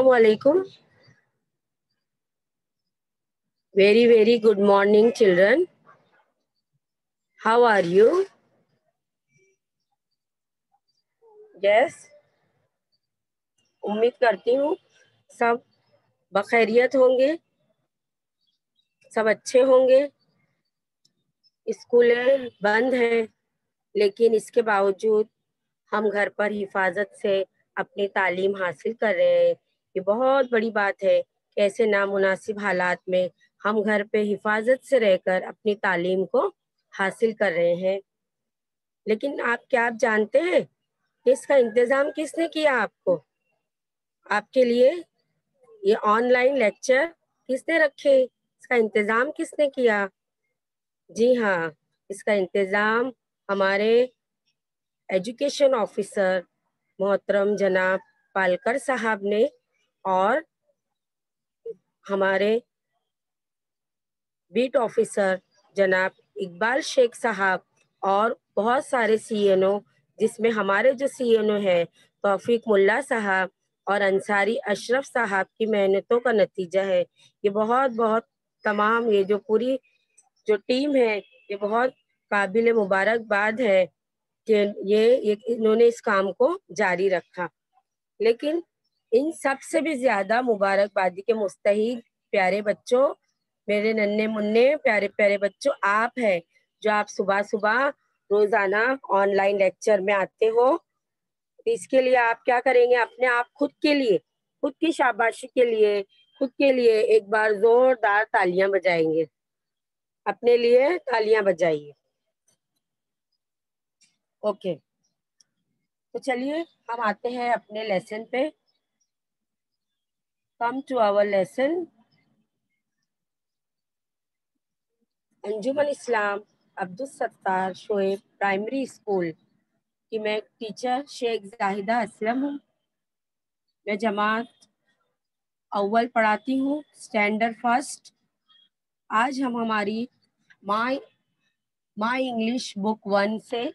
Assalamu alaikum. Very good morning, children. How are you? Yes, उम्मीद करती हूँ सब बखैरियत होंगे, सब अच्छे होंगे। स्कूलें बंद हैं, लेकिन इसके बावजूद हम घर पर हिफाजत से अपनी तालीम हासिल कर रहे हैं। ये बहुत बड़ी बात है कि ऐसे नामुनासिब हालात में हम घर पे हिफाजत से रहकर अपनी तालीम को हासिल कर रहे हैं। लेकिन आप जानते हैं कि इसका इंतज़ाम किसने किया आपके लिए? ये ऑनलाइन लेक्चर किसने रखे? इसका इंतज़ाम किसने किया? जी हाँ, इसका इंतज़ाम हमारे एजुकेशन ऑफिसर मोहतरम जनाब पालकर साहब ने और हमारे बीट ऑफिसर जनाब इकबाल शेख साहब और बहुत सारे सीएनओ, जिसमें हमारे जो सीएनओ है तौफीक मुल्ला साहब और अंसारी अशरफ साहब की मेहनतों का नतीजा है। ये बहुत तमाम ये जो पूरी जो टीम है, ये बहुत काबिल मुबारकबाद है कि ये इन्होंने इस काम को जारी रखा। लेकिन इन सब से भी ज्यादा मुबारकबादी के मुस्तहिक प्यारे बच्चों, मेरे नन्हे मुन्ने प्यारे प्यारे बच्चों, आप हैं जो आप सुबह सुबह रोजाना ऑनलाइन लेक्चर में आते हो। तो इसके लिए आप क्या करेंगे? अपने आप खुद के लिए, खुद की शाबाशी के लिए, खुद के लिए एक बार जोरदार तालियां बजाएंगे। अपने लिए तालियां बजाइए। ओके, तो चलिए हम आते हैं अपने लेसन पे। Come to our lesson. Anjuman Islam Abdul Sattar Shoaib primary school की मैं टीचर शेख जाहिदा असलम हूँ। मैं जमात अव्वल पढ़ाती हूँ, स्टैंडर्ड फर्स्ट। आज हम हमारी माई इंग्लिश बुक 1 से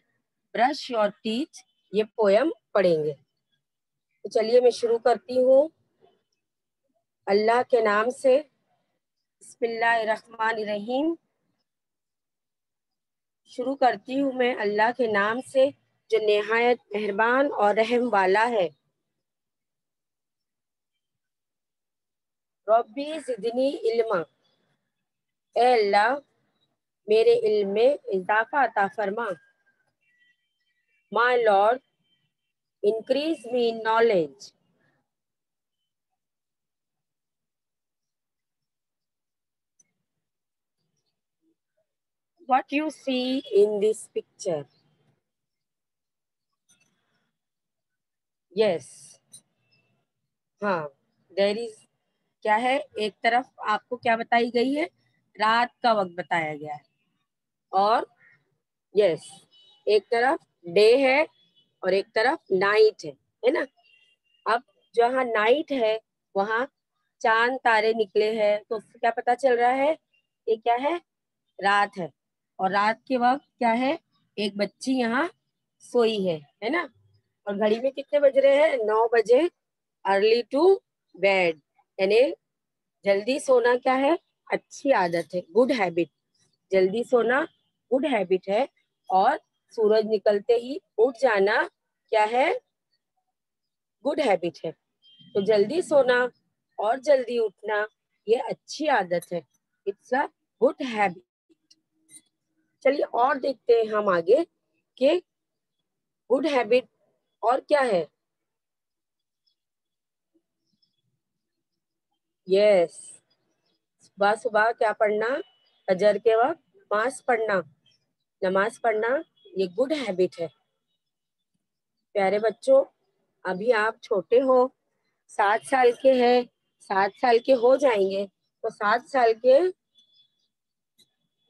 ब्रश योर टीथ ये पोयम पढ़ेंगे। तो चलिए मैं शुरू करती हूँ अल्लाह के नाम से। बिस्मिल्लाहिर्रहमानिर्रहीम। शुरू करती हूँ मैं अल्लाह के नाम से जो निहायत मेहरबान और रहम वाला है। रब्बी ज़िदनी इल्मा, ए अल्लाह मेरे इल्म में इजाफा अता फरमा। My lord increase me in knowledge. What you see in this picture? Yes, हाँ, देयर इज क्या है, एक तरफ आपको क्या बताई गई है? रात का वक्त बताया गया है। और यस, एक तरफ डे है और एक तरफ नाइट है ना? अब जहाँ नाइट है वहाँ चांद तारे निकले हैं, तो उससे क्या पता चल रहा है? ये क्या है? रात है। और रात के वक्त क्या है? एक बच्ची यहाँ सोई है ना? और घड़ी में कितने बज रहे हैं? 9 बजे। अर्ली टू बेड, यानी जल्दी सोना क्या है? अच्छी आदत है, गुड हैबिट। जल्दी सोना गुड हैबिट है। और सूरज निकलते ही उठ जाना क्या है? गुड हैबिट है। तो जल्दी सोना और जल्दी उठना ये अच्छी आदत है। It's a good habit. चलिए और देखते हैं हम आगे कि गुड हैबिट और क्या है। यस, सुबह सुबह क्या पढ़ना? फजर के वक्त नमाज पढ़ना। नमाज पढ़ना ये गुड हैबिट है। प्यारे बच्चों, अभी आप छोटे हो, 7 साल के हैं, 7 साल के हो जाएंगे तो 7 साल के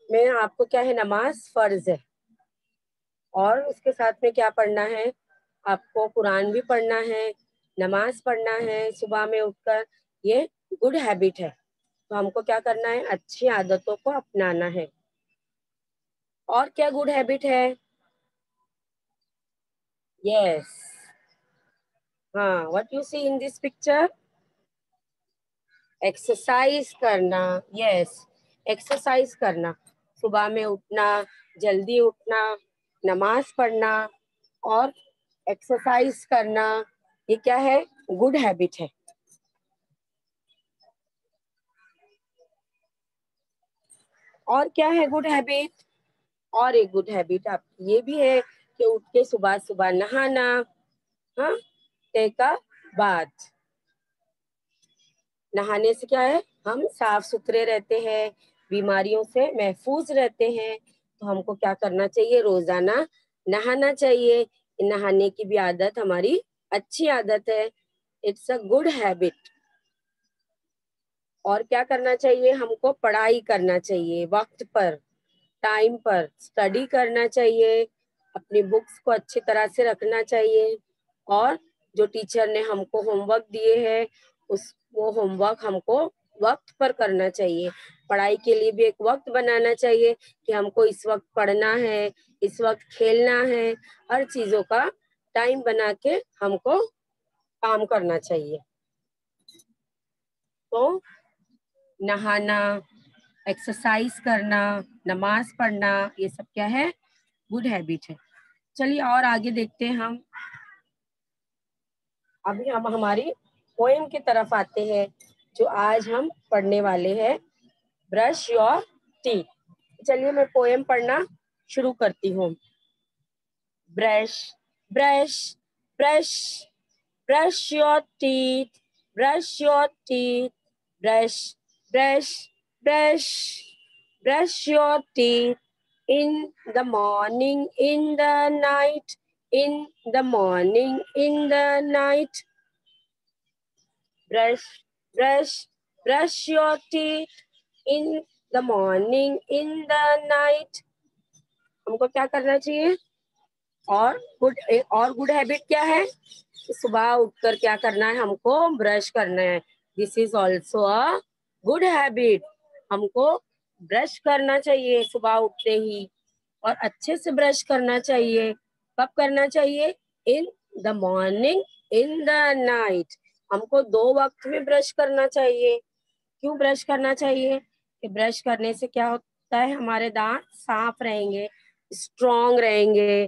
में आपको क्या है? नमाज फर्ज है। और उसके साथ में क्या पढ़ना है? आपको कुरान भी पढ़ना है, नमाज पढ़ना है सुबह में उठकर। ये गुड हैबिट है। तो हमको क्या करना है? अच्छी आदतों को अपनाना है। और क्या गुड हैबिट है? यस, हाँ, what you see in this picture? Exercise करना, यस, एक्सरसाइज करना, सुबह में उठना, जल्दी उठना, नमाज पढ़ना और एक्सरसाइज करना, ये क्या है? गुड हैबिट है। और क्या है गुड हैबिट? और एक गुड हैबिट आपकी ये भी है कि उठ के सुबह सुबह नहाना, हाँ, टेक अ बाथ। नहाने से क्या है? हम साफ सुथरे रहते हैं, बीमारियों से महफूज रहते हैं। तो हमको क्या करना चाहिए? रोजाना नहाना चाहिए। नहाने की भी आदत हमारी अच्छी आदत है, इट्स अ गुड हैबिट। और क्या करना चाहिए? हमको पढ़ाई करना चाहिए, वक्त पर, टाइम पर स्टडी करना चाहिए, अपनी बुक्स को अच्छी तरह से रखना चाहिए। और जो टीचर ने हमको होमवर्क दिए हैं उस वो होमवर्क हमको वक्त पर करना चाहिए। पढ़ाई के लिए भी एक वक्त बनाना चाहिए कि हमको इस वक्त पढ़ना है, इस वक्त खेलना है। हर चीजों का टाइम बना के हमको काम करना चाहिए। तो नहाना, एक्सरसाइज करना, नमाज पढ़ना, ये सब क्या है? गुड हैबिट है। चलिए और आगे देखते हैं हम। अभी हम हमारी पोएम की तरफ आते हैं जो आज हम पढ़ने वाले हैं, ब्रश योर टीथ। चलिए मैं पोएम पढ़ना शुरू करती हूँ। Brush brush brush, brush your teeth, brush your teeth, brush brush brush, brush your teeth in the morning, in the night, in the morning, in the night. Brush, brush, brush your teeth in the morning, in the night. हमको क्या करना चाहिए? और good habit क्या है? सुबह उठकर क्या करना है? हमको ब्रश करना है। This is also a good habit. हमको ब्रश करना चाहिए सुबह उठते ही, और अच्छे से ब्रश करना चाहिए। कब करना चाहिए? In the morning, in the night. हमको दो वक्त में ब्रश करना चाहिए। क्यों ब्रश करना चाहिए? कि ब्रश करने से क्या होता है? हमारे दांत साफ रहेंगे, स्ट्रॉन्ग रहेंगे,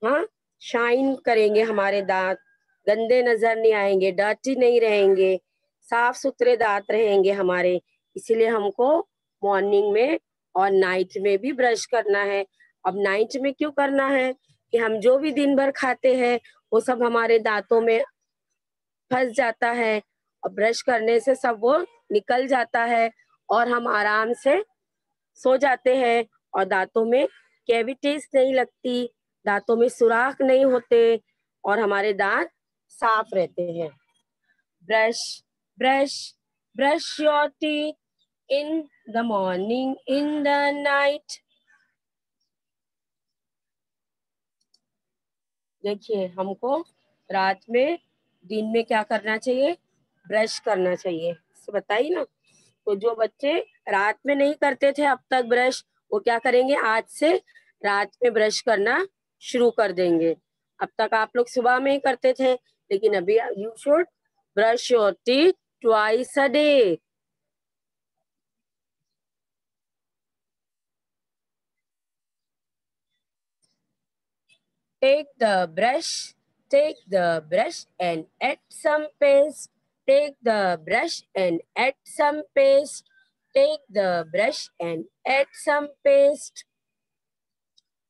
हाँ, शाइन करेंगे हमारे दांत, गंदे नजर नहीं आएंगे, डर्टी नहीं रहेंगे, साफ सुथरे दांत रहेंगे हमारे। इसीलिए हमको मॉर्निंग में और नाइट में भी ब्रश करना है। अब नाइट में क्यों करना है? कि हम जो भी दिन भर खाते हैं वो सब हमारे दांतों में फंस जाता है, और ब्रश करने से सब वो निकल जाता है और हम आराम से सो जाते हैं, और दांतों में कैविटीज नहीं लगती, दांतों में सुराख नहीं होते, और हमारे दांत साफ रहते हैं। Brush brush, brush your teeth in the morning, in the night. देखिए हमको रात में, दिन में क्या करना चाहिए? ब्रश करना चाहिए। तो बताइए ना। तो जो बच्चे रात में नहीं करते थे अब तक ब्रश, वो क्या करेंगे? आज से रात में ब्रश करना शुरू कर देंगे। अब तक आप लोग सुबह में ही करते थे, लेकिन अभी you should brush your teeth twice a day. Take the brush, take the brush and add some paste. Take the brush and add some paste. Take the brush and add some paste.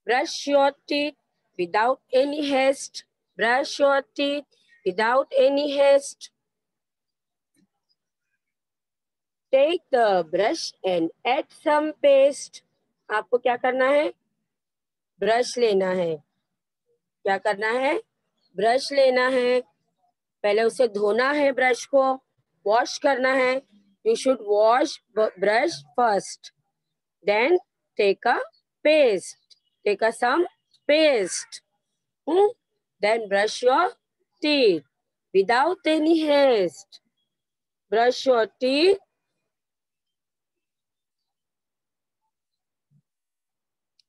Brush your teeth without any haste. Brush your teeth without any haste. Take the brush and add some paste. आपको क्या करना है? Brush लेना है। क्या करना है? Brush लेना है। पहले उसे धोना है, ब्रश को वॉश करना है। You should wash brush first, then take a paste, take a some paste, then brush your teeth without any haste. Brush your teeth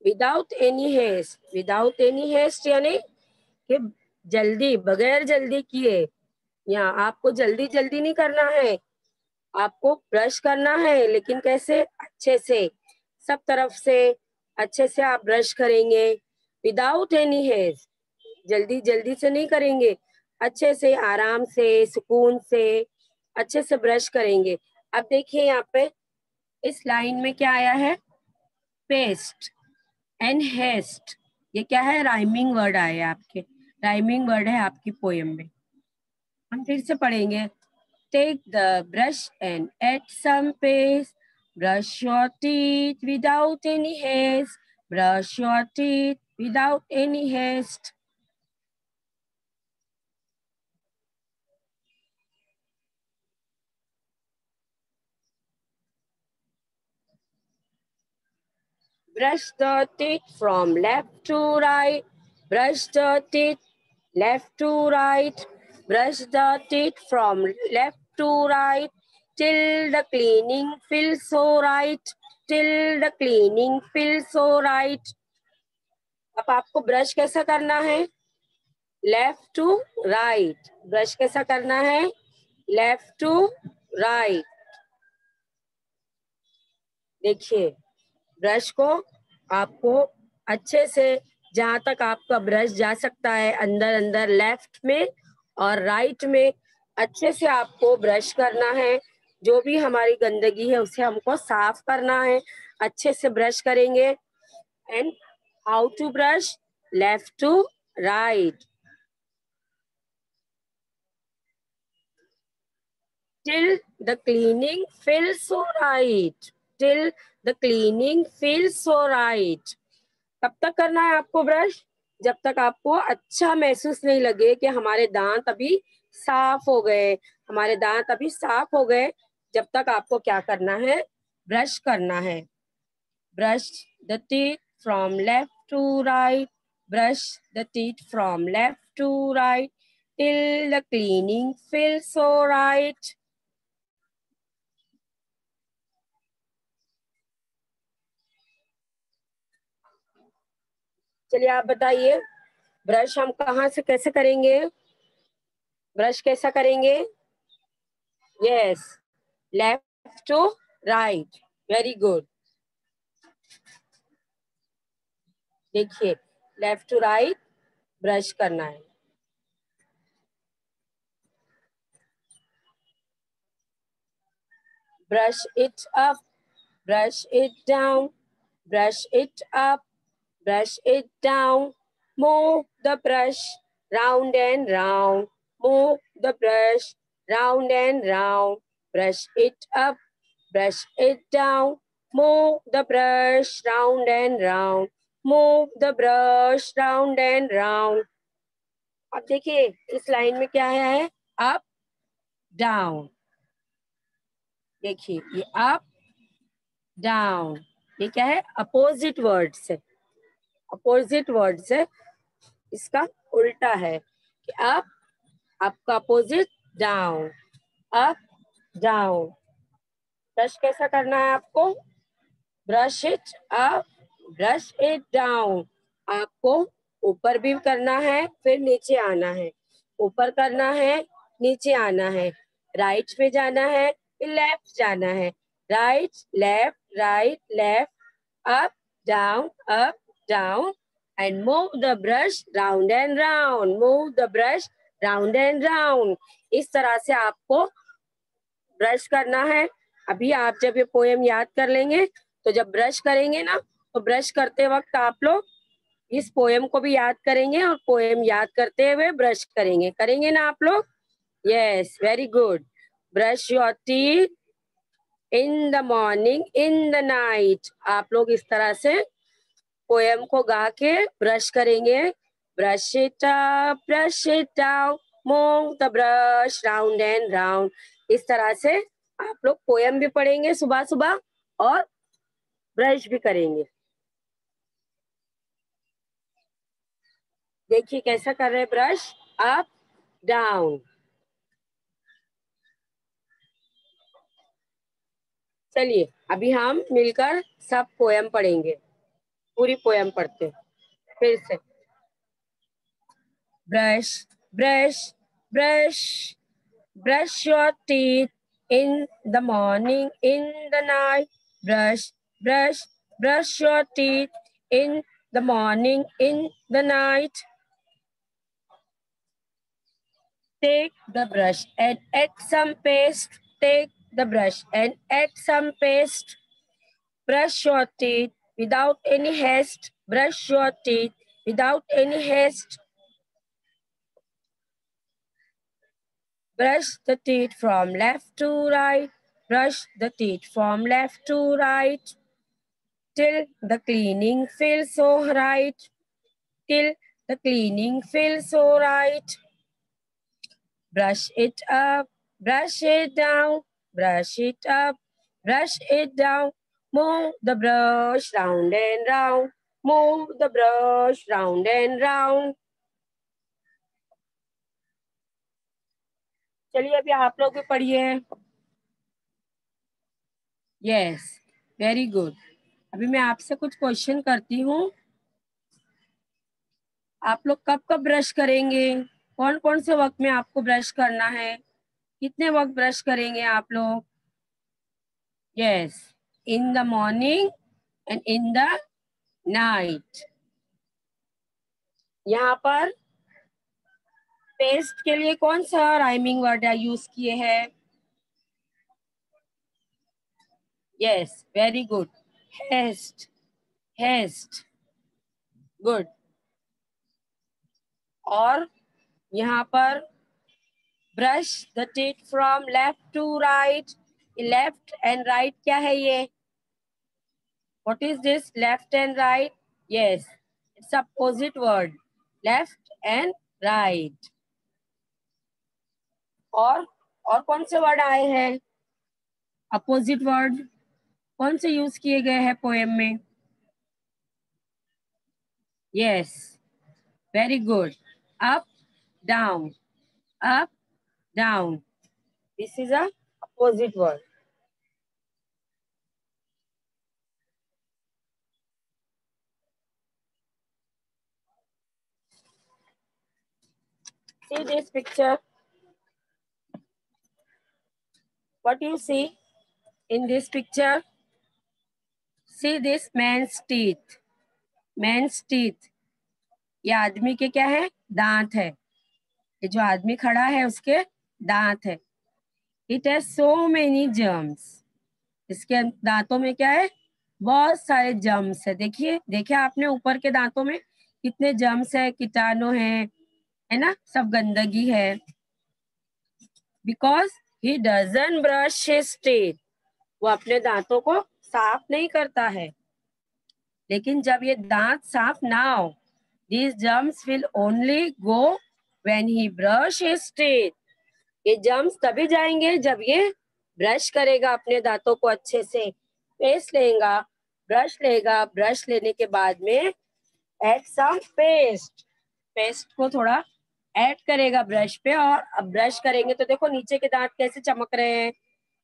without any haste. Without any haste यानी कि जल्दी, बगैर जल्दी किए। यहाँ आपको जल्दी जल्दी नहीं करना है, आपको ब्रश करना है, लेकिन कैसे? अच्छे से, सब तरफ से अच्छे से आप ब्रश करेंगे, विदाउट एनी हेज। जल्दी जल्दी से नहीं करेंगे, अच्छे से, आराम से, सुकून से, अच्छे से ब्रश करेंगे। अब देखिए यहाँ पे इस लाइन में क्या आया है? Paste and haste. ये क्या है? राइमिंग वर्ड आए आपके, राइमिंग वर्ड है आपकी पोयम में। हम फिर से पढ़ेंगे। Take the brush and at some paste, brush your teeth without any haste, brush your teeth without any haste. Brush the teeth from left to right. Brush the teeth left to right. Brush the teeth from left to right. Till the cleaning feels so right. Till the cleaning feels so right. अब आपको brush कैसा करना है? Left to right. Brush कैसा करना है? Left to right. देखिए brush को आपको अच्छे से, जहां तक आपका ब्रश जा सकता है, अंदर अंदर लेफ्ट में और राइट में, अच्छे से आपको ब्रश करना है। जो भी हमारी गंदगी है उसे हमको साफ करना है। अच्छे से ब्रश करेंगे। And how to brush? Left to right. Till the cleaning feels so right. Till the cleaning feels so right. कब तक करना है आपको ब्रश? जब तक आपको अच्छा महसूस नहीं लगे कि हमारे दांत अभी साफ हो गए, हमारे दांत अभी साफ हो गए, जब तक आपको क्या करना है? ब्रश करना है। Brush the teeth from left to right. Brush the teeth from left to right till the cleaning feels so right. चलिए आप बताइए, ब्रश हम कहाँ से कैसे करेंगे? ब्रश कैसा करेंगे? Yes, left to right. Very good. देखिए लेफ्ट टू राइट ब्रश करना है। Brush it up, brush it down, brush it up, brush it down, move the brush round and round, move the brush round and round, brush it up, brush it down, move the brush round and round, move the brush round and round. अब देखिए इस line में क्या है? Up down. देखिए ये up down, ये क्या है? अपोजिट वर्ड से, अपोजिट वर्ड से इसका उल्टा है कि अप, आपका opposite down, up down. Brush कैसा करना है आपको? Brush it up, brush it down. आपको ऊपर भी करना है, फिर नीचे आना है, ऊपर करना है, नीचे आना है, राइट पे जाना है, फिर लेफ्ट जाना है, right left, up down and move the brush round and round, move the brush round and round. इस तरह से आपको ब्रश करना है। अभी आप जब ये पोएम याद कर लेंगे तो जब ब्रश करेंगे ना, तो ब्रश करते वक्त आप लोग इस पोएम को भी याद करेंगे और पोएम याद करते हुए ब्रश करेंगे। करेंगे ना आप लोग? Yes, very good. Brush your teeth in the morning, in the night. आप लोग इस तरह से पोएम को गा के ब्रश करेंगे। Brush it up, brush it down, move the brush round and round. इस तरह से आप लोग पोएम भी पढ़ेंगे सुबह सुबह और ब्रश भी करेंगे। देखिए कैसा कर रहे हैं ब्रश, अप डाउन। चलिए अभी हम मिलकर सब पोएम पढ़ेंगे, पूरी पोएम पढ़ते हैं फिर से। Brush brush brush, brush your teeth in the morning, in the night. Brush, brush, brush your teeth in the morning, in the night. Take the brush and add some paste. Take the brush and add some paste. Brush your teeth without any haste. Brush your teeth without any haste. Brush the teeth from left to right. Brush the teeth from left to right. Till the cleaning feels so right. Till the cleaning feels so right. Brush it up, brush it down, brush it up, brush it down. Move the brush round and round. Move the brush round and round. चलिए अभी आप लोग भी पढ़िए. Yes, very good. अभी मैं आपसे कुछ क्वेश्चन करती हूँ. आप लोग कब कब ब्रश करेंगे? कौन कौन से वक्त में आपको ब्रश करना है? कितने वक्त ब्रश करेंगे आप लोग? Yes, in the morning and in the night. यहाँ पर पेस्ट के लिए कौन सा राइमिंग वर्ड यूज किए हैं? Yes, very good. Haste, haste, good. और यहाँ पर brush the teeth from left to right. Left and right क्या है ये? What is this left and right? Yes, it's opposite word, left and right. और कौन से वर्ड आए हैं अपोजिट वर्ड? कौन से यूज किए गए हैं पोएम में? Yes, very good. Up down, up down. This is a opposite word. See this picture. What you see in this picture? See this man's teeth. Man's teeth. ये आदमी के क्या है? दांत है. ये जो आदमी खड़ा है उसके दांत है. It has so many germs. इसके दांतों में क्या है? बहुत सारे जर्म्स है. देखिए, देखिए आपने ऊपर के दांतों में कितने जर्म्स है, कीटाणु है ना, सब गंदगी है. Because he doesn't brush his teeth. वो अपने दांतों को साफ नहीं करता है. लेकिन जब ये दांत साफ ना हो, these germs will only go when he brush his teeth. ये जर्म्स तभी जाएंगे जब ये ब्रश करेगा अपने दांतों को अच्छे से. पेस्ट लेगा, ब्रश लेगा, ब्रश लेने के बाद में ऐड सम पेस्ट. पेस्ट को थोड़ा ऐड करेगा ब्रश पे. और अब ब्रश करेंगे तो देखो नीचे के दांत कैसे चमक रहे हैं,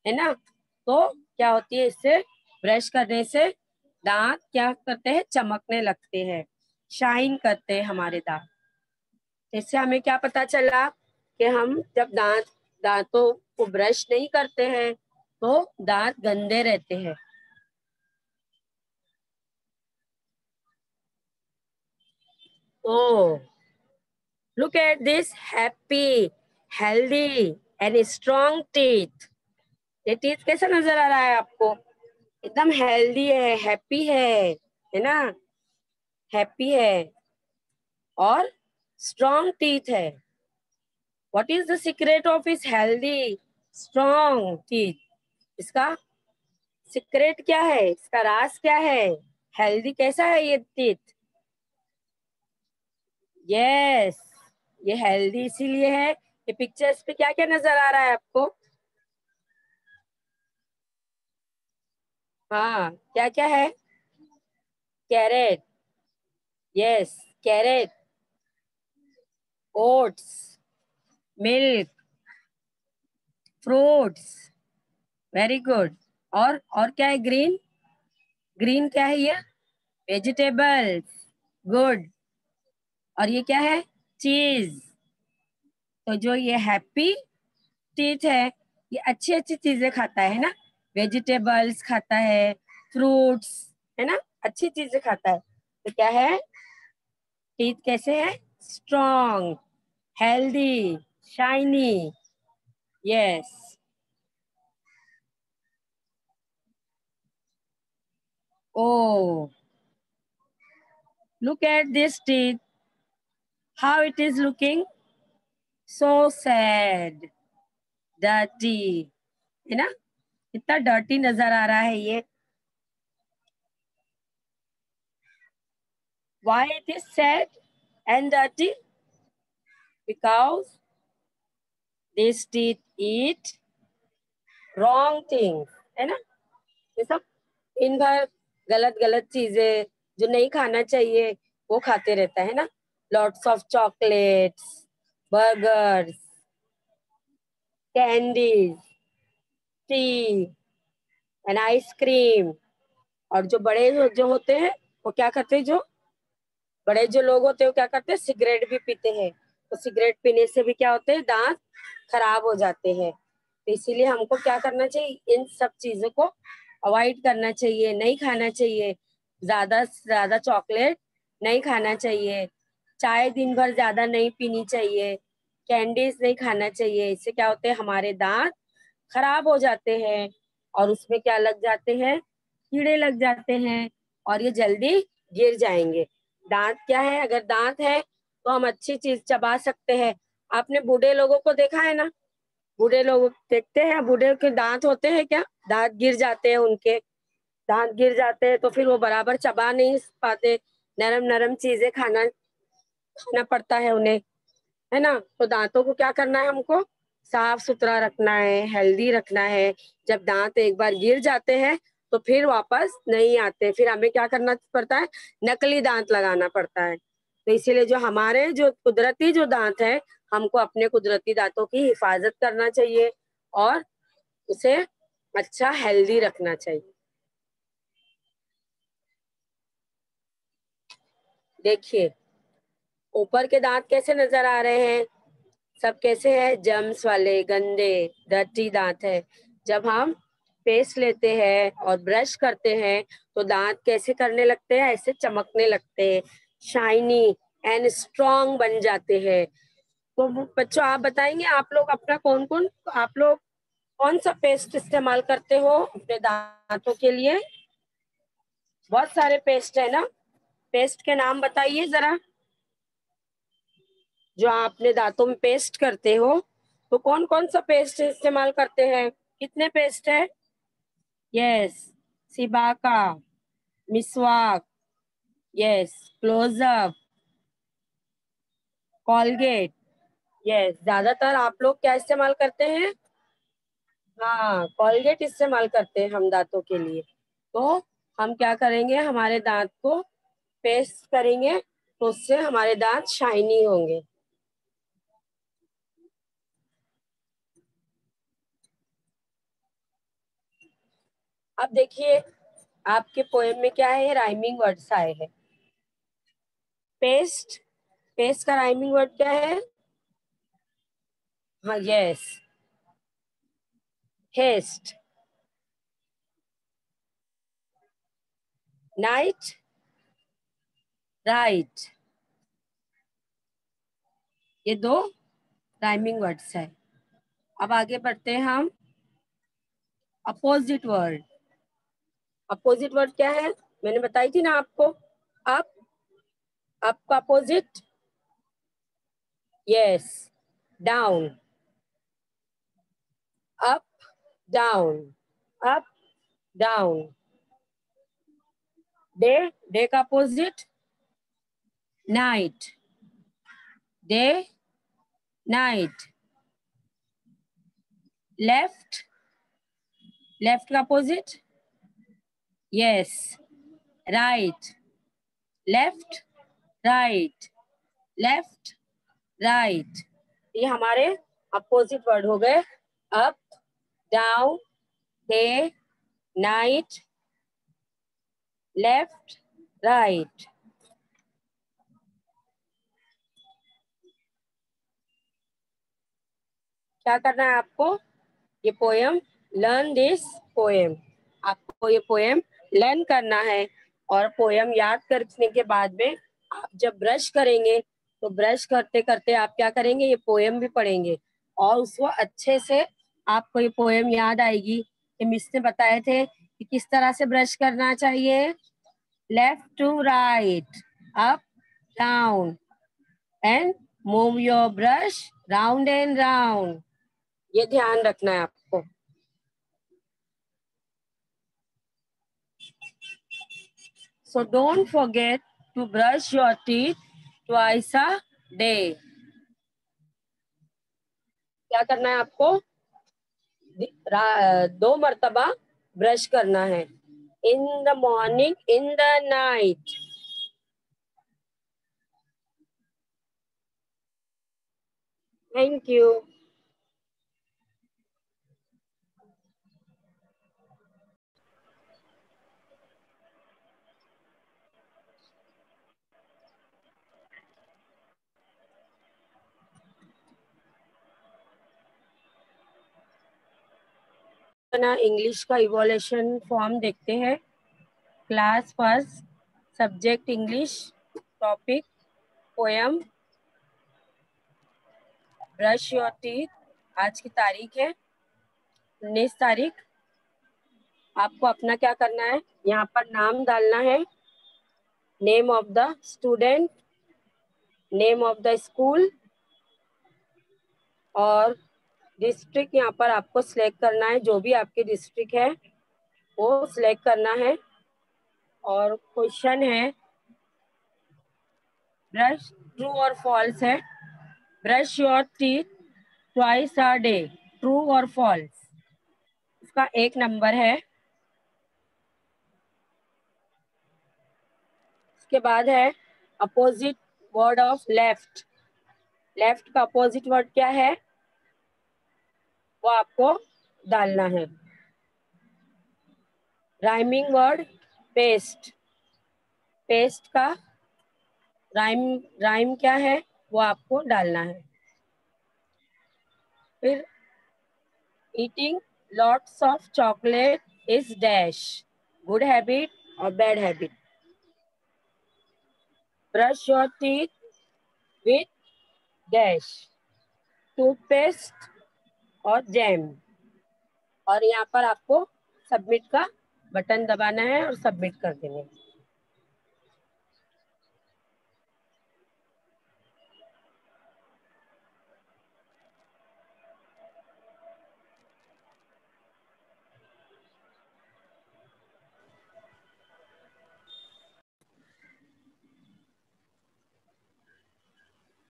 है ना. तो क्या होती है, इससे ब्रश करने से दांत क्या करते हैं? चमकने लगते हैं, शाइन करते हैं हमारे दांत. इससे हमें क्या पता चला कि हम जब दांतों को ब्रश नहीं करते हैं तो दांत गंदे रहते हैं. Oh, look at this happy, healthy and strong teeth. ये टीथ कैसा नजर आ रहा है आपको? एकदम हेल्दी है, हैप्पी है ना. हैप्पी है और स्ट्रॉन्ग टीथ है. What is the secret of his healthy, strong teeth? इसका सीक्रेट क्या है? इसका राज क्या है? हेल्दी कैसा है ये टीथ? यस, ये हेल्दी इसीलिए है. ये पिक्चर्स पे क्या क्या नजर आ रहा है आपको? हाँ, क्या क्या है? Carrot. Yes, carrot, oats, milk, fruits. Very good. और क्या है? ग्रीन. ग्रीन क्या है ये? वेजिटेबल्स. गुड. और ये क्या है? चीज. तो जो ये हैप्पी टीथ है ये अच्छी अच्छी चीजें खाता है ना, वेजिटेबल्स खाता है, फ्रूट्स, है ना, अच्छी चीजें खाता है। तो क्या है, टीथ कैसे है, strong, healthy, shiny. Yes. Oh, look at this teeth, how it is looking, so sad, dirty, है ना, कितना डर्टी नजर आ रहा है ये। Why it is sad and dirty? Because these teeth eat wrong things, है ना, ये सब दिन भर गलत गलत चीजें जो नहीं खाना चाहिए वो खाते रहता है ना, lots of chocolates, burgers, candies, T and ice cream. और जो बड़े जो होते हैं वो क्या करते हैं, जो बड़े जो लोग होते हैं वो क्या करते हैं, सिगरेट भी पीते हैं। तो सिगरेट पीने से भी क्या होते हैं, दांत खराब हो जाते हैं। तो इसीलिए हमको क्या करना चाहिए, इन सब चीजों को अवॉइड करना चाहिए, नहीं खाना चाहिए। ज्यादा से ज्यादा चॉकलेट नहीं खाना चाहिए, चाय दिन भर ज्यादा नहीं पीनी चाहिए, कैंडीज नहीं खाना चाहिए। इससे क्या होते हैं, हमारे दांत खराब हो जाते हैं और उसमें क्या लग जाते हैं, कीड़े लग जाते हैं और ये जल्दी गिर जाएंगे। दांत क्या है, अगर दांत है तो हम अच्छी चीज चबा सकते हैं। आपने बूढ़े लोगों को देखा है ना, बूढ़े लोग देखते हैं, बूढ़े के दांत होते हैं क्या, दांत गिर जाते हैं उनके, दांत गिर जाते हैं तो फिर वो बराबर चबा नहीं पाते, नरम नरम चीजें खाना खाना पड़ता है उन्हें, है ना। तो दांतों को क्या करना है, हमको साफ सुथरा रखना है, हेल्दी रखना है। जब दांत एक बार गिर जाते हैं तो फिर वापस नहीं आते, फिर हमें क्या करना पड़ता है, नकली दांत लगाना पड़ता है। तो इसीलिए जो हमारे जो कुदरती जो दांत है, हमको अपने कुदरती दांतों की हिफाजत करना चाहिए और उसे अच्छा हेल्दी रखना चाहिए। देखिए, ऊपर के दांत कैसे नजर आ रहे हैं, सब कैसे है, जम्स वाले, गंदे, डर्टी दांत है। जब हम पेस्ट लेते हैं और ब्रश करते हैं तो दांत कैसे करने लगते हैं, ऐसे चमकने लगते हैं, शाइनी एंड स्ट्रॉन्ग बन जाते हैं। तो बच्चों आप बताएंगे, आप लोग अपना कौन कौन, आप लोग कौन सा पेस्ट इस्तेमाल करते हो अपने दांतों के लिए? बहुत सारे पेस्ट है ना, पेस्ट के नाम बताइए जरा, जो आप अपने दांतों में पेस्ट करते हो तो कौन कौन सा पेस्ट इस्तेमाल करते हैं, कितने पेस्ट है? Yes, Cibaca, Meswak, yes, Closeup, Colgate. Yes, ज्यादातर आप लोग क्या इस्तेमाल करते हैं? हाँ, कॉलगेट इस्तेमाल करते हैं हम दांतों के लिए। तो हम क्या करेंगे, हमारे दांत को पेस्ट करेंगे तो उससे हमारे दांत शाइनी होंगे। अब देखिए, आपके पोएम में क्या है, राइमिंग वर्ड्स आए हैं। पेस्ट, पेस्ट का राइमिंग वर्ड क्या है? हाँ, यस, हेस्ट, नाइट, राइट, ये दो राइमिंग वर्ड्स है। अब आगे बढ़ते हैं हम, अपोजिट वर्ड। अपोजिट वर्ड क्या है, मैंने बताई थी ना आपको, अप, अप का opposite, yes, down, up, down, up, down. Day, day का opposite, night, day, night. Left, left का opposite, yes, right, left, right, left, right. ये हमारे अपोजिट वर्ड हो गए, up, down, day, night, left, right. क्या करना है आपको, ये पोएम, लर्न दिस पोएम, आपको ये पोएम लर्न करना है। और पोएम याद करने के बाद में आप जब ब्रश करेंगे तो ब्रश करते करते आप क्या करेंगे, ये पोएम भी पढ़ेंगे और उसको अच्छे से आपको ये पोएम याद आएगी। ये मिस ने बताए थे कि किस तरह से ब्रश करना चाहिए, left to right, up down, and move your brush round and round, ये ध्यान रखना है आपको। So don't forget to brush your teeth twice a day. क्या करना है आपको, 2 मर्तबा ब्रश करना है, in the morning, in the night. Thank you. ना इंग्लिश का इवोल्यूशन फॉर्म देखते हैं। Class first, subject English, topic poem, brush your teeth. आज की तारीख है 19 तारीख। आपको अपना क्या करना है, यहाँ पर नाम डालना है, name of the student, name of the school और डिस्ट्रिक्ट यहाँ पर आपको सिलेक्ट करना है, जो भी आपके डिस्ट्रिक्ट है वो सिलेक्ट करना है। और क्वेश्चन है, ब्रश, ट्रू और फॉल्स है, brush your teeth twice a day, true और फॉल्स। इसका 1 नंबर है। इसके बाद है opposite word of left, left का अपोजिट वर्ड क्या है वो आपको डालना है। राइमिंग वर्ड पेस्ट, पेस्ट का राइम, राइम क्या है वो आपको डालना है। फिर eating lots of chocolate is dash, good habit और bad habit. Brush your teeth with dash, toothpaste और जैम। और यहाँ पर आपको सबमिट का बटन दबाना है और सबमिट कर देंगे।